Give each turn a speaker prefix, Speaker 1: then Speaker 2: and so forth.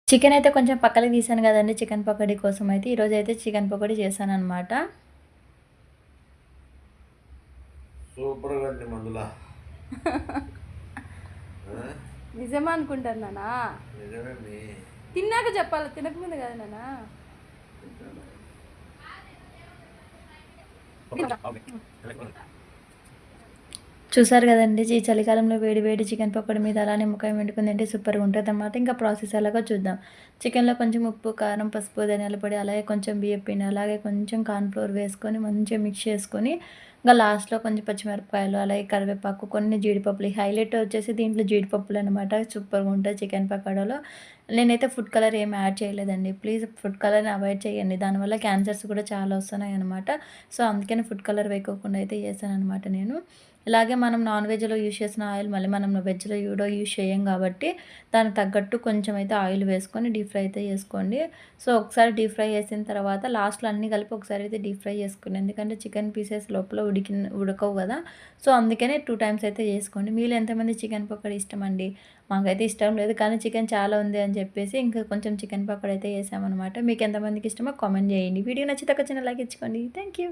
Speaker 1: Chicken అయితే కొంచెం పక్కలకి తీసాను కదండీ చికెన్ పకోడీ కోసం అయితే. ఈరోజైతే చికెన్ పకోడీ చేశాననమాట.
Speaker 2: సూపర్‌గా ఉంది మందులా. ఆ!
Speaker 3: నిజమా అనుకుంటున్నానా?
Speaker 2: నిజమే.
Speaker 3: తిన్నాక చెప్పాలి, తినకముందు కాదు నాన్న.
Speaker 1: చూసారు కదండీ! ఈ చలికాలంలో వేడి వేడి చికెన్ పకోడీ మీద అలా నిమ్మకాయ పిండుకొని తింటే సూపర్‌గా ఉంటదనమాట. ఇంకా ప్రాసెస్ ఎలాగో చూద్దాం. చికెన్‌లో కొంచెం ఉప్పు, కారం, పసుపు, ధనియాల పొడి, అలాగే కొంచెం బియ్యపు పిండి, అలాగే కొంచెం కార్న్ ఫ్లోర్ వేసుకొని మంచిగా మిక్స్ చేసుకొని, ఇంగా లాస్ట్‌లో కొంచెం పచ్చిమిరపకాయలు, అలాగే కరివేపాకు, కొన్ని జీడిపప్పులు. హైలైట్ వచ్చేసి దీంట్లో జీడిపప్పులనమాట. సూపర్‌గా ఉంటాయి చికెన్ పకోడాలో. నేనైతే ఫుడ్ కలర్ ఏమి యాడ్ చేయలేదండి. ప్లీజ్ ఫుడ్ కలర్‌ని అవాయిడ్ చేయండి. దానివల్ల క్యాన్సర్స్ కూడా చాలా వస్తున్నాయనమాట. సో, అందుకని ఫుడ్ కలర్ వేయకోకుండా అయితే చేశాననమాట నేను. ఇలాగే మనం నాన్ వెజ్‌లో యూజ్ చేసిన ఆయిల్ మళ్ళీ మనం వెజ్‌లో కూడా యూజ్ చేయం కాబట్టి, దానికి తగ్గట్టు కొంచెం అయితే ఆయిల్ వేసుకొని డీప్ ఫ్రై అయితే చేసుకోండి. సో, ఒకసారి డీప్ ఫ్రై చేసిన తర్వాత లాస్ట్‌లో అన్నీ కలిపి ఒకసారి అయితే డీప్ ఫ్రై చేసుకోండి. ఎందుకంటే చికెన్ పీసెస్ లోపల ఉడకవు కదా! సో, అందుకనే 2 టైమ్స్ అయితే చేసుకోండి. మీలో ఎంతమంది చికెన్ పకోడీ ఇష్టమండి? మాకైతే ఇష్టం లేదు. కానీ చికెన్ చాలా ఉంది అని చెప్పేసి ఇంకా కొంచెం చికెన్ పకోడీ అయితే చేశామనమాట. మీకు ఎంతమందికి ఇష్టమో కామెంట్ చేయండి. వీడియో నచ్చితే ఒక చిన్న లైక్ ఇచ్చుకోండి. Thank you.